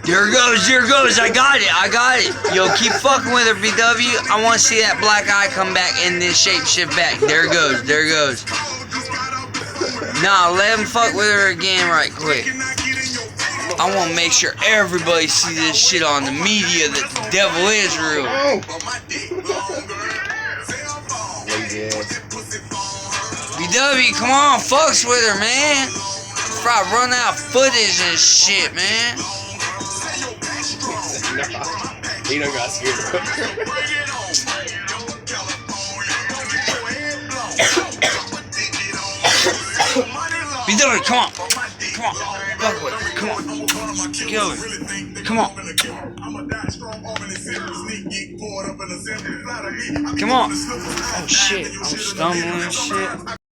There it goes. I got it. Yo, keep fucking with her, BW. I want to see that black eye come back and then shapeshift back. There it goes. Nah, let him fuck with her again right quick. I want to make sure everybody sees this shit on the media that the devil is real. BW, come on, fucks with her, man. Probably run out of footage and shit, man. He done got scared. BW, come on. Fuck with her. Come on. Kill her. Come on. Come on. Oh shit, I'm stumbling and shit.